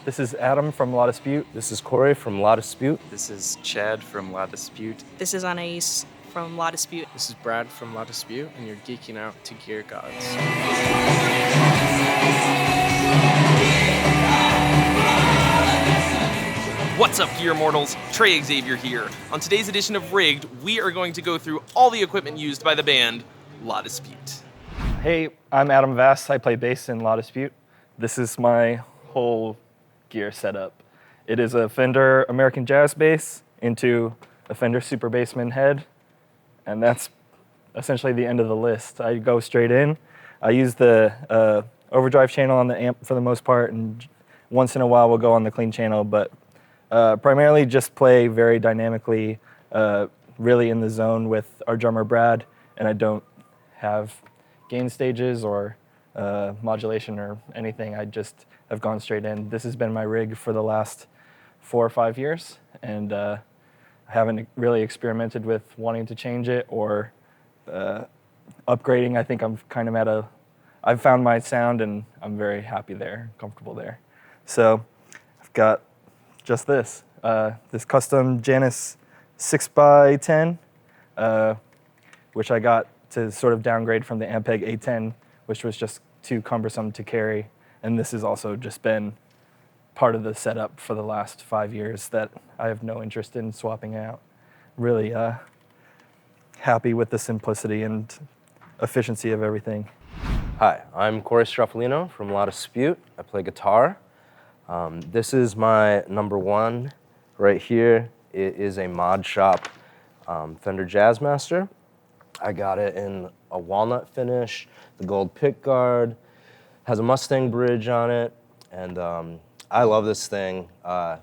This is Adam from La Dispute. This is Cory from La Dispute. This is Chad from La Dispute. This is Anais from La Dispute. This is Brad from La Dispute, and you're geeking out to Gear Gods. What's up, Gear Mortals? Trey Xavier here. On today's edition of Rigged, we are going to go through all the equipment used by the band La Dispute. Hey, I'm Adam Vass. I play bass in La Dispute. This is my whole gear setup. It is a Fender American Jazz bass into a Fender Super Bassman head, and that's essentially the end of the list. I go straight in. I use the overdrive channel on the amp for the most part, and once in a while we'll go on the clean channel, but primarily just play very dynamically, really in the zone with our drummer Brad, and I don't have gain stages or modulation or anything. I just have gone straight in. This has been my rig for the last 4 or 5 years, and I haven't really experimented with wanting to change it or upgrading. I think I'm kind of I've found my sound and I'm very happy there, comfortable there. So I've got just this custom Janus 6x10, which I got to sort of downgrade from the Ampeg A10, which was just too cumbersome to carry. And this has also just been part of the setup for the last 5 years that I have no interest in swapping out. Really happy with the simplicity and efficiency of everything. Hi, I'm Cory from La Dispute. I play guitar. This is my number one right here. It is a Mod Shop Fender Jazzmaster. I got it in a walnut finish, the gold pick guard, has a Mustang bridge on it, and I love this thing. I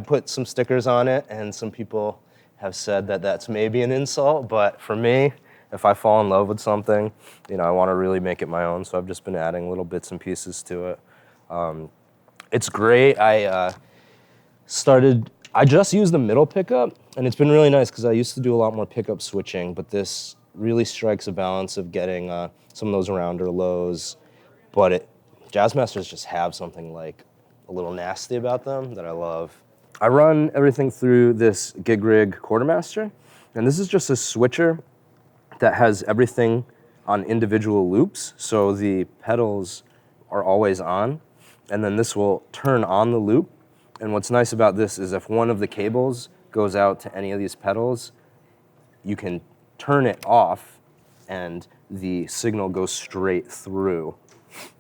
put some stickers on it, and some people have said that that's maybe an insult, but for me, if I fall in love with something, I want to really make it my own, so I've just been adding little bits and pieces to it. It's great. I just used the middle pickup, and it's been really nice because I used to do a lot more pickup switching, but this really strikes a balance of getting some of those rounder lows, but Jazzmasters just have something like a little nasty about them that I love. I run everything through this Gig Rig Quartermaster, and this is just a switcher that has everything on individual loops, so the pedals are always on, and then this will turn on the loop. And what's nice about this is if one of the cables goes out to any of these pedals, you can turn it off and the signal goes straight through.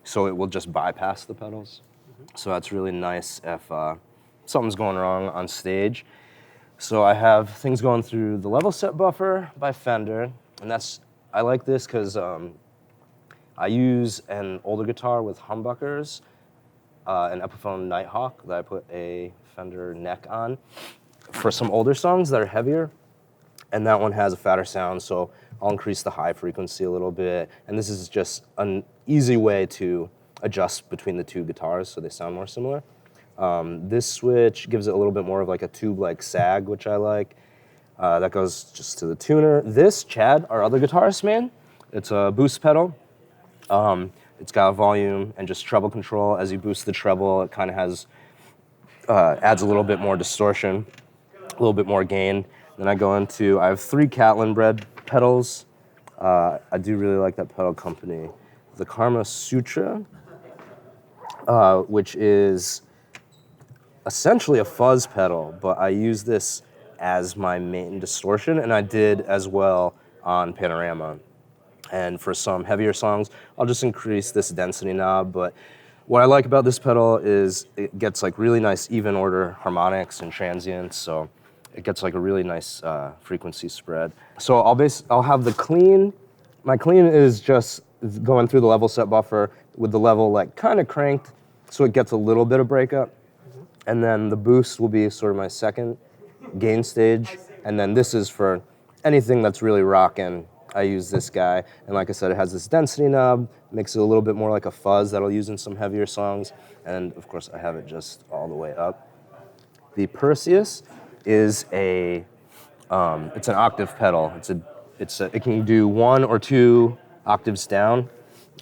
So it will just bypass the pedals. So that's really nice if something's going wrong on stage. So I have things going through the level set buffer by Fender, and I like this because I use an older guitar with humbuckers, an Epiphone Nighthawk that I put a Fender neck on for some older songs that are heavier, and that one has a fatter sound, so I'll increase the high frequency a little bit, and this is just an easy way to adjust between the two guitars so they sound more similar. This switch gives it a little bit more of like a tube-like sag, which I like. That goes just to the tuner. This, Chad, our other guitarist, man, it's a boost pedal. It's got a volume and just treble control. As you boost the treble, it kind of adds a little bit more distortion, a little bit more gain. Then I have 3 Catlin bred pedals. I do really like that pedal company. The Karma Sutra, which is essentially a fuzz pedal, but I use this as my main distortion, and I did as well on Panorama. And for some heavier songs, I'll just increase this density knob, but what I like about this pedal is it gets like really nice even order harmonics and transients, so it gets like a really nice frequency spread. So I'll have the clean. My clean is just going through the level set buffer with the level like kind of cranked so it gets a little bit of breakup. And then the boost will be sort of my second gain stage. And then this is for anything that's really rocking. I use this guy. And like I said, it has this density knob, makes it a little bit more like a fuzz that I'll use in some heavier songs. And of course, I have it just all the way up. The Perseus is it's an octave pedal. It can do 1 or 2 octaves down.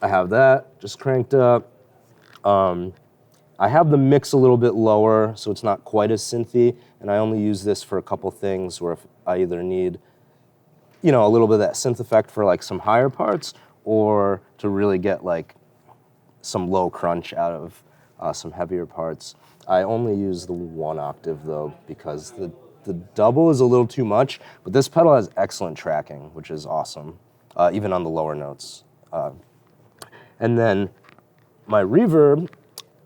I have that just cranked up. I have the mix a little bit lower, so it's not quite as synthy, and I only use this for a couple things where if I either need, a little bit of that synth effect for like some higher parts, or to really get like some low crunch out of some heavier parts. I only use the 1 octave though, because the double is a little too much, but this pedal has excellent tracking, which is awesome, even on the lower notes. And then my reverb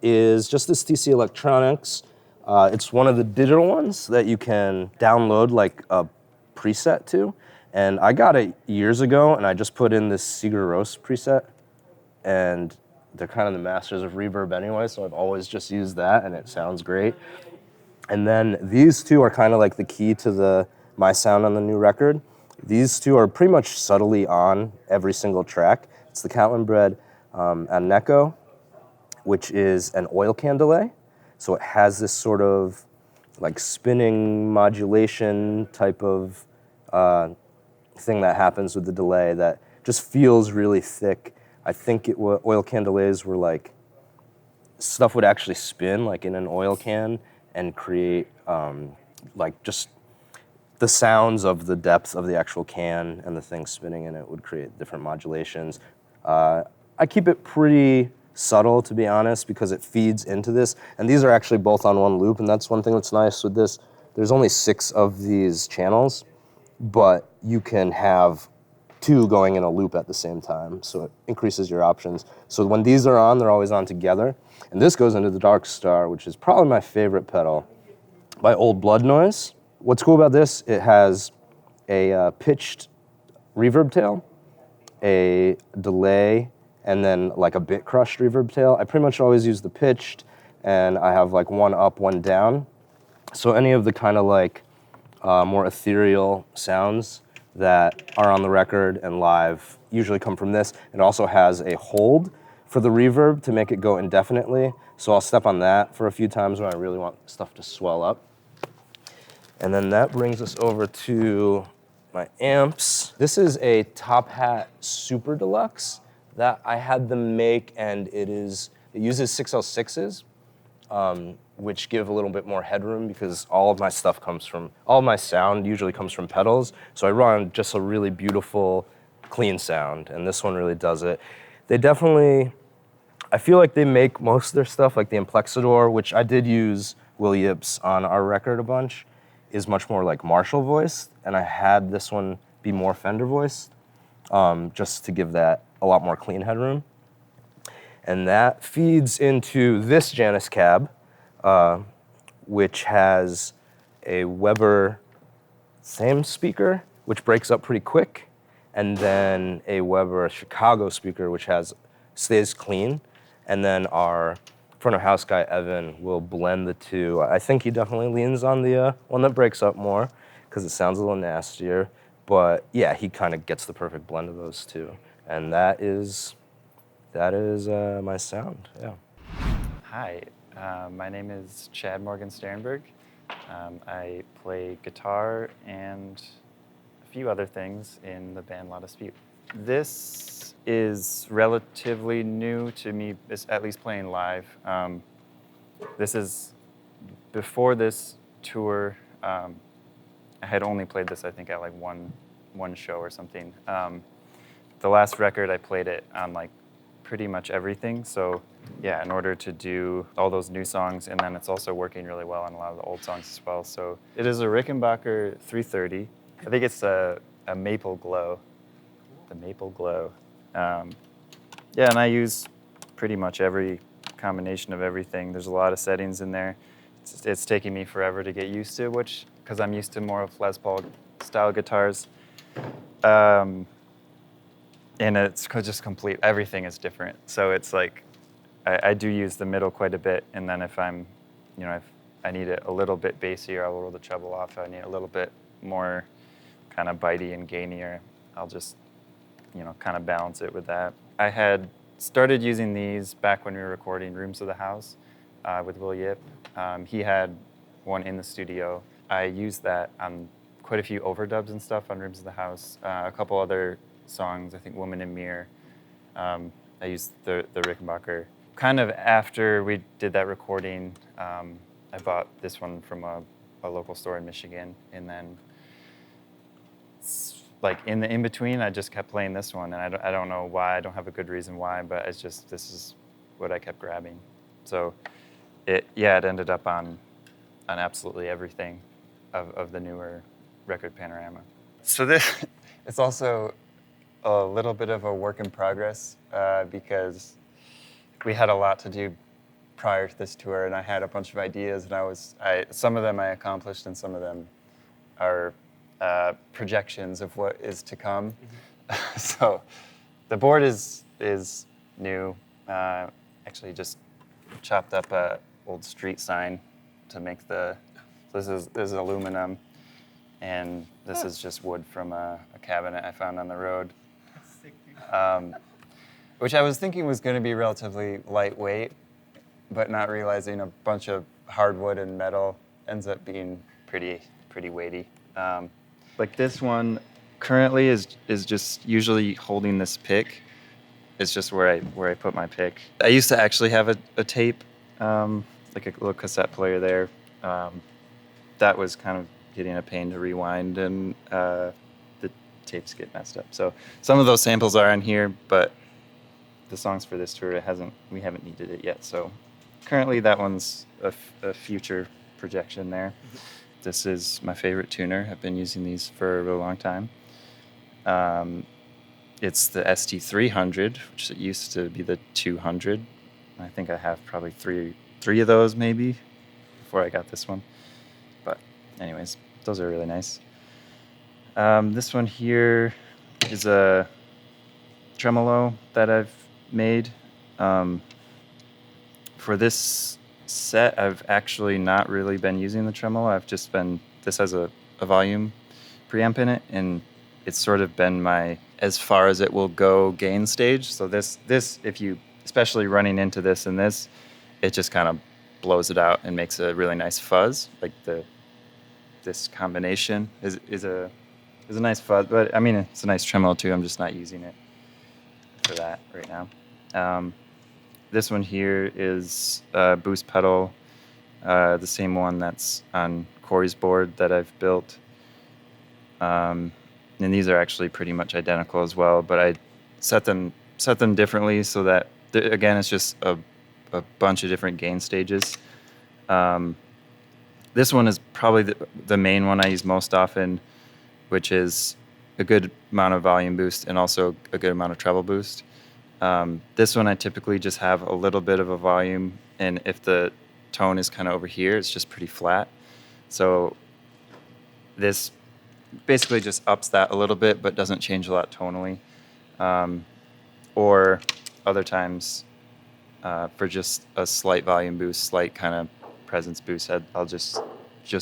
is just this TC Electronics. It's one of the digital ones that you can download like a preset to. And I got it years ago, and I just put in this Seeger Roast preset, and they're kind of the masters of reverb anyway, so I've always just used that, and it sounds great. And then these two are kind of like the key to my sound on the new record. These two are pretty much subtly on every single track. It's the Catlin Bred Aneko, which is an oil can delay. So it has this sort of like spinning modulation type of thing that happens with the delay that just feels really thick. I think oil can delays were like, stuff would actually spin like in an oil can and create like just the sounds of the depth of the actual can and the thing spinning in it would create different modulations. I keep it pretty subtle, to be honest, because it feeds into this. And these are actually both on one loop, and that's one thing that's nice with this. There's only 6 of these channels, but you can have 2 going in a loop at the same time, so it increases your options. So when these are on, they're always on together. And this goes into the Dark Star, which is probably my favorite pedal by Old Blood Noise. What's cool about this, it has a pitched reverb tail, a delay, and then like a bit crushed reverb tail. I pretty much always use the pitched, and I have like 1 up, 1 down. So any of the kind of like more ethereal sounds that are on the record and live usually come from this. It also has a hold for the reverb to make it go indefinitely. So I'll step on that for a few times when I really want stuff to swell up. And then that brings us over to my amps. This is a Top Hat Super Deluxe that I had them make, and it uses 6L6s, which give a little bit more headroom because all of my sound usually comes from pedals. So I run just a really beautiful, clean sound, and this one really does it. I feel like they make most of their stuff, like the Amplexador, which I did use Will Yip's on our record a bunch, is much more like Marshall voiced, and I had this one be more Fender voiced, just to give that a lot more clean headroom. And that feeds into this Janus cab, which has a Weber same speaker, which breaks up pretty quick, and then a Weber Chicago speaker, which stays clean. And then our front of house guy, Evan, will blend the two. I think he definitely leans on the one that breaks up more, because it sounds a little nastier. But yeah, he kind of gets the perfect blend of those two. And that is my sound, yeah. Hi, my name is Chad Morgan Sternberg. I play guitar and a few other things in the band La Dispute. This is relatively new to me, at least playing live. This is, before this tour, I had only played this, I think, at like one show or something. The last record, I played it on like pretty much everything. So yeah, in order to do all those new songs, and then it's also working really well on a lot of the old songs as well. So it is a Rickenbacker 330. I think it's a Maple Glow. The Maple Glow. Yeah, and I use pretty much every combination of everything. There's a lot of settings in there. It's taking me forever to get used to, because I'm used to more of Les Paul style guitars. And it's just complete, everything is different. So it's like, I do use the middle quite a bit, and then if I'm, if I need it a little bit bassier, I'll roll the treble off. If I need a little bit more kind of bitey and gainier, I'll just, kind of balance it with that. I had started using these back when we were recording Rooms of the House with Will Yip. He had one in the studio. I used that on quite a few overdubs and stuff on Rooms of the House. A couple other songs, I think Woman in Mirror. I used the Rickenbacker kind of after we did that recording, I bought this one from a local store in Michigan, and then like in the in-between, I just kept playing this one, and I don't know why, I don't have a good reason why, but it's just, this is what I kept grabbing. So it ended up on absolutely everything of the newer record panorama. So this, it's also a little bit of a work in progress because we had a lot to do prior to this tour, and I had a bunch of ideas, and some of them I accomplished, and some of them are projections of what is to come. Mm-hmm. So the board is new. Actually, just chopped up a old street sign to make this is aluminum, and this is just wood from a cabinet I found on the road. Which I was thinking was going to be relatively lightweight, but not realizing a bunch of hardwood and metal ends up being pretty weighty. Like this one currently is just usually holding this pick. It's just where I put my pick. I used to actually have a tape, like a little cassette player there. That was kind of getting a pain to rewind, and the tapes get messed up. So some of those samples are in here, but the songs for this tour we haven't needed it yet. So currently that one's a future projection there. This is my favorite tuner. I've been using these for a real long time. It's the ST300, which used to be the 200. I think I have probably three of those maybe before I got this one. But anyways, those are really nice. This one here is a tremolo that I've made. For this set, I've actually not really been using the tremolo. I've just this has a volume preamp in it, and it's sort of been my as far as it will go gain stage. So this if you, especially running into this and this, it just kind of blows it out and makes a really nice fuzz. Like this combination is a nice fuzz, but I mean, it's a nice tremolo too. I'm just not using it for that right now. This one here is a boost pedal, the same one that's on Cory's board that I've built. And these are actually pretty much identical as well, but I set them differently so that, again, it's just a bunch of different gain stages. This one is probably the main one I use most often, which is a good amount of volume boost and also a good amount of treble boost. This one I typically just have a little bit of a volume, and if the tone is kind of over here, it's just pretty flat. So this basically just ups that a little bit, but doesn't change a lot tonally. Or other times, for just a slight volume boost, slight kind of presence boost, I'll just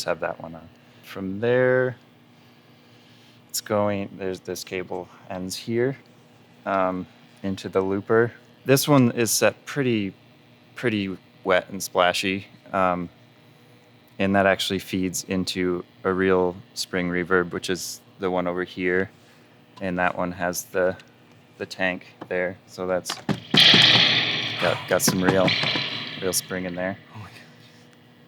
have that one on. From there, it's going, there's this cable ends here. Into the looper. This one is set pretty wet and splashy, and that actually feeds into a real spring reverb, which is the one over here, and that one has the tank there, so that's got some real spring in there. Oh my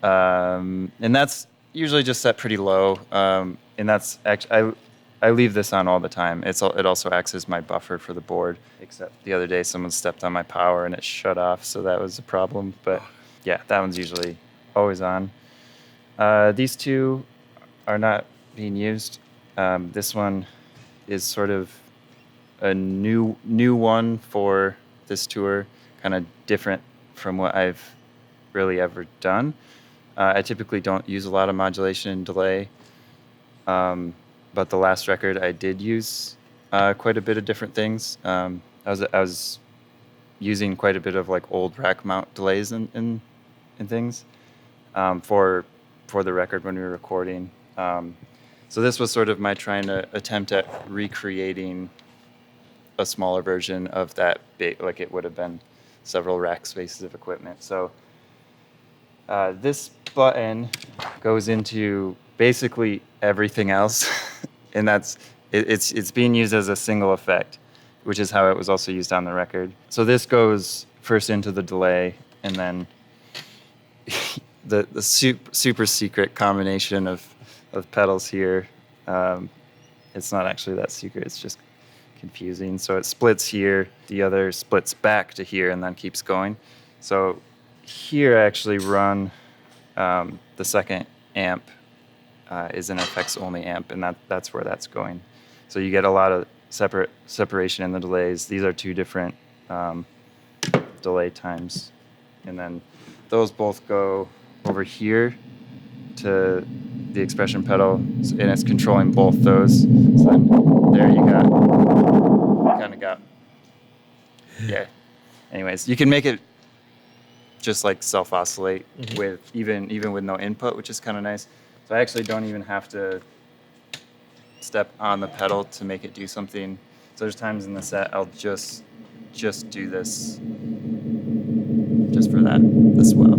gosh. And that's usually just set pretty low, and that's actually I leave this on all the time. It also acts as my buffer for the board, except the other day someone stepped on my power and it shut off, so that was a problem. But yeah, that one's usually always on. These two are not being used. This one is sort of a new one for this tour, kind of different from what I've really ever done. I typically don't use a lot of modulation and delay. But the last record I did use quite a bit of different things. I was using quite a bit of like old rack mount delays and things for the record when we were recording. So this was sort of my trying to attempt at recreating a smaller version of that big, like it would have been several rack spaces of equipment. So this button goes into basically everything else, and it's being used as a single effect, which is how it was also used on the record. So this goes first into the delay, and then the super secret combination of pedals here. It's not actually that secret. It's just confusing. So it splits here, the other splits back to here, and then keeps going. So here I actually run the second amp is an effects only amp, and that's where that's going. So you get a lot of separation in the delays. These are two different delay times, and then those both go over here to the expression pedal, and it's controlling both those. So then there you kind of got, yeah. Anyways, you can make it just like self-oscillate with even with no input, which is kind of nice. So I actually don't even have to step on the pedal to make it do something. So there's times in the set I'll just do this just for that as well.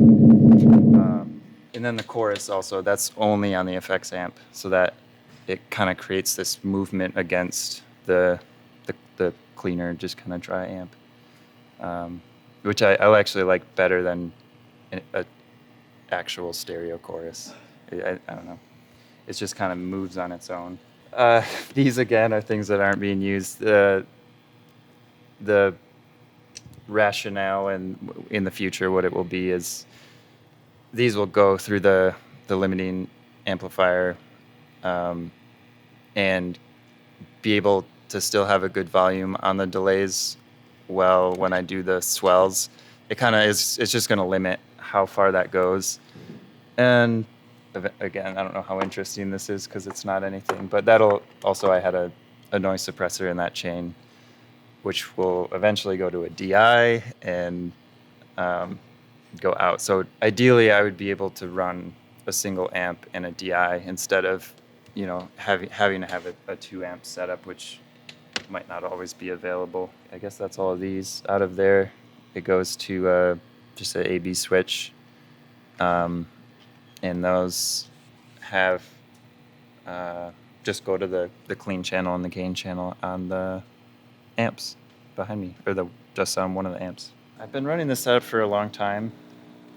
And then the chorus also, that's only on the effects amp, so that it kind of creates this movement against the cleaner, just kind of dry amp, which I actually like better than an actual stereo chorus. I don't know. It just kind of moves on its own. These, again, are things that aren't being used. The rationale and in the future what it will be is these will go through the limiting amplifier and be able to still have a good volume on the delays. Well, when I do the swells, it kind of is, it's just going to limit how far that goes. And again, I don't know how interesting this is because it's not anything, but that'll also, I had a noise suppressor in that chain, which will eventually go to a DI and go out. So ideally, I would be able to run a single amp and a DI instead of, having to have a 2 amp setup, which might not always be available. I guess that's all of these. Out of there, it goes to just an AB switch, and those have just go to the clean channel and the gain channel on the amps behind me, or just on one of the amps. I've been running this setup for a long time,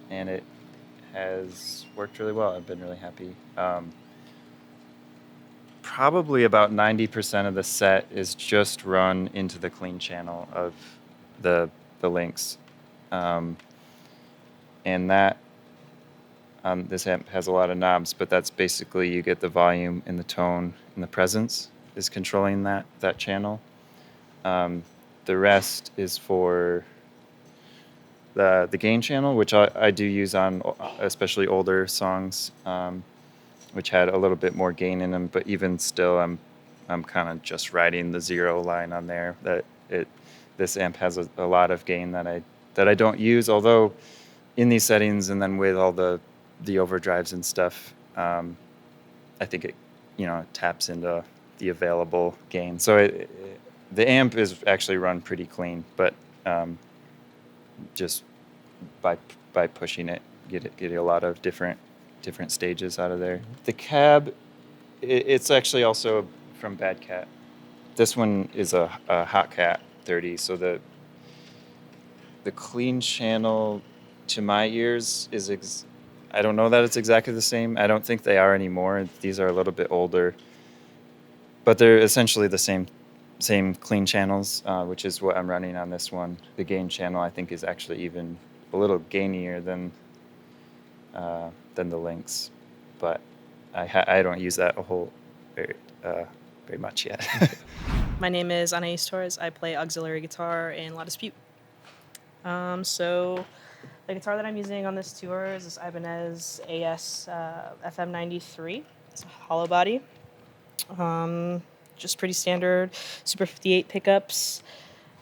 and it has worked really well. I've been really happy. Probably about 90% of the set is just run into the clean channel of the links, and that this amp has a lot of knobs, but that's basically you get the volume and the tone and the presence is controlling that channel. The rest is for the gain channel, which I do use on especially older songs, which had a little bit more gain in them. But even still, I'm kind of just riding the 0 line on there. This amp has a lot of gain that I don't use, although in these settings and then with all the overdrives and stuff, I think it taps into the available gain. So the amp is actually run pretty clean, but just by pushing it, get a lot of different stages out of there. The cab, it's actually also from Bad Cat. This one is a Hot Cat 30, so the clean channel to my ears is I don't know that it's exactly the same. I don't think they are anymore. These are a little bit older, but they're essentially the same clean channels, which is what I'm running on this one. The gain channel, I think, is actually even a little gainier than the links, but I don't use that very much yet. My name is Anais. I play auxiliary guitar in La Dispute. So the guitar that I'm using on this tour is this Ibanez AS FM93. It's a hollow body. Just pretty standard Super 58 pickups.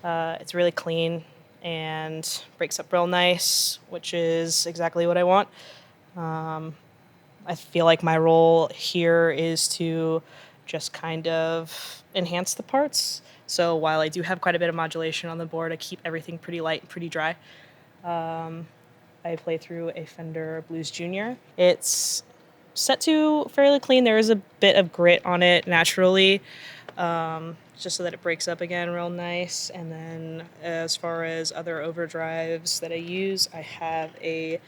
It's really clean and breaks up real nice, which is exactly what I want. I feel like my role here is to just kind of enhance the parts. So while I do have quite a bit of modulation on the board, I keep everything pretty light and pretty dry. I play through a Fender Blues Junior. It's set to fairly clean. There is a bit of grit on it naturally, just so that it breaks up again real nice. And then as far as other overdrives that I use, I have a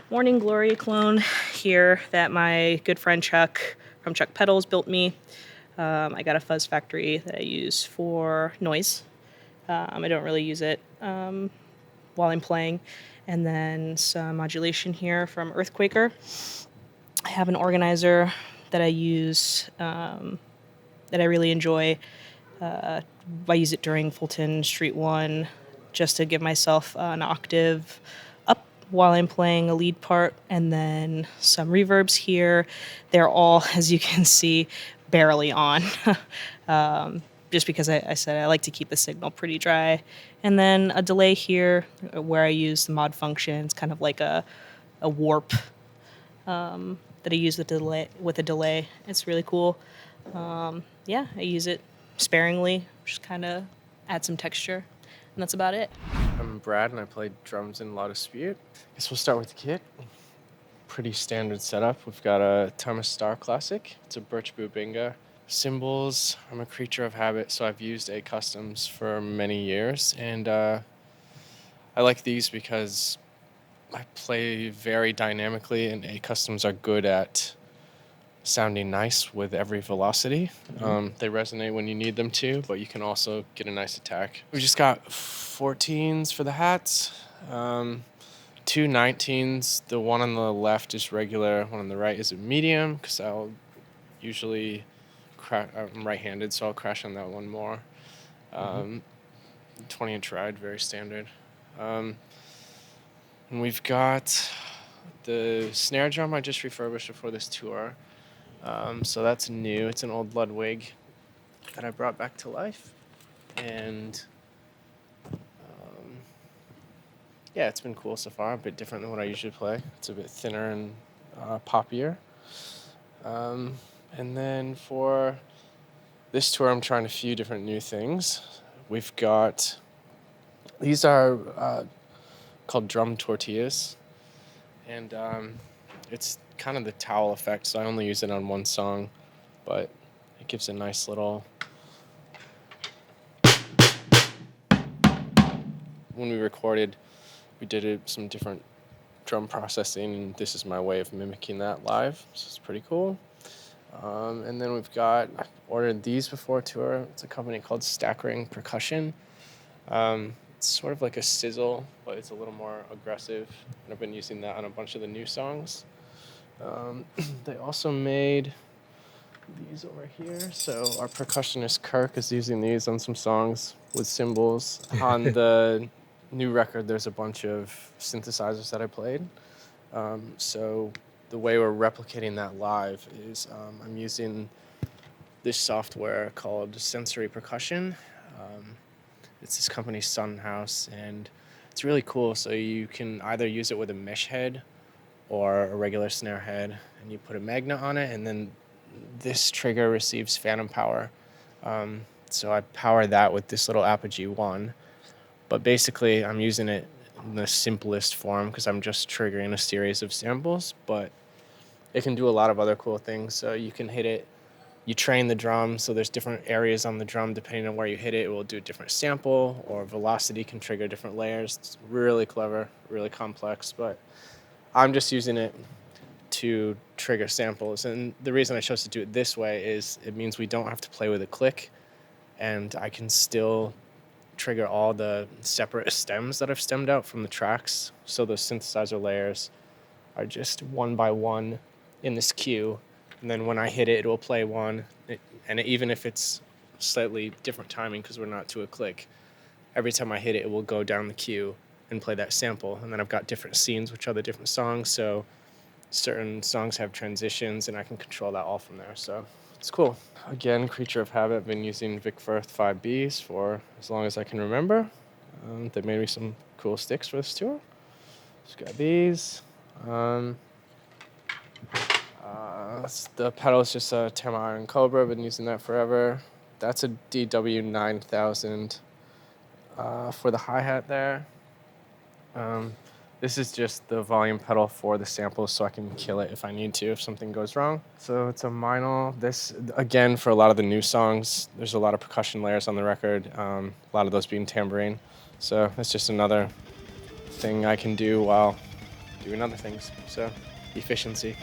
Morning Glory clone here that my good friend Chuck from Chuck Pedals built me. I got a fuzz factory that I use for noise. I don't really use it while I'm playing. And then some modulation here from Earthquaker. I have an organizer that I use that I really enjoy. I use it during Fulton Street 1 just to give myself an octave up while I'm playing a lead part, and then some reverbs here. They're all, as you can see, barely on. Just because I said I like to keep the signal pretty dry. And then a delay here where I use the mod function. It's kind of like a warp that I use with a delay. It's really cool. Yeah, I use it sparingly, just kind of add some texture, and that's about it. I'm Brad, and I play drums in La Dispute. Guess we'll start with the kit. Pretty standard setup. We've got a Thomas Star Classic. It's a birch bubinga. Cymbals, I'm a creature of habit, so I've used A Customs for many years, and I like these because I play very dynamically, and A Customs are good at sounding nice with every velocity. They resonate when you need them to, but you can also get a nice attack. We just got 14s for the hats, two 19s. The one on the left is regular, one on the right is a medium, because I'll usually I'm right-handed, so I'll crash on that one more. 20-inch ride, very standard. And we've got the snare drum I just refurbished before this tour. So that's new. It's an old Ludwig that I brought back to life. And yeah, it's been cool so far. A bit different than what I usually play. It's a bit thinner and poppier. And then for this tour, I'm trying a few different new things. We've got, these are called drum tortillas. And it's kind of the towel effect, so I only use it on one song, but it gives a nice little... When we recorded, we did some different drum processing, and this is my way of mimicking that live, so it's pretty cool. And then I ordered these before tour. It's a company called Stackering Percussion. It's sort of like a sizzle, but it's a little more aggressive, and I've been using that on a bunch of the new songs. They also made these over here. So our percussionist Kirk is using these on some songs with cymbals. On the new record, there's a bunch of synthesizers that I played. So the way we're replicating that live is I'm using this software called Sensory Percussion. It's this company's Sun House, and it's really cool. So you can either use it with a mesh head or a regular snare head, and you put a magnet on it, and then this trigger receives phantom power. So I power that with this little Apogee 1. But basically, I'm using it in the simplest form because I'm just triggering a series of samples, but it can do a lot of other cool things. So you can hit it, you train the drum, so there's different areas on the drum. Depending on where you hit it, it will do a different sample, or velocity can trigger different layers. It's really clever, really complex, but I'm just using it to trigger samples. And the reason I chose to do it this way is it means we don't have to play with a click, and I can still trigger all the separate stems that I've stemmed out from the tracks. So those synthesizer layers are just one by one in this queue. And then when I hit it, it will play one. Even if it's slightly different timing because we're not to a click, every time I hit it, it will go down the queue and play that sample. And then I've got different scenes, which are the different songs. So certain songs have transitions, and I can control that all from there. So it's cool. Again, creature of habit. I've been using Vic Firth 5Bs for as long as I can remember. They made me some cool sticks for this tour. Just got these. The pedal is just a Tama Iron Cobra. I've been using that forever. That's a DW 9000 for the hi-hat there. This is just the volume pedal for the samples so I can kill it if I need to, if something goes wrong. So it's a minor. This, again, for a lot of the new songs, there's a lot of percussion layers on the record, a lot of those being tambourine. So it's just another thing I can do while doing other things. So efficiency.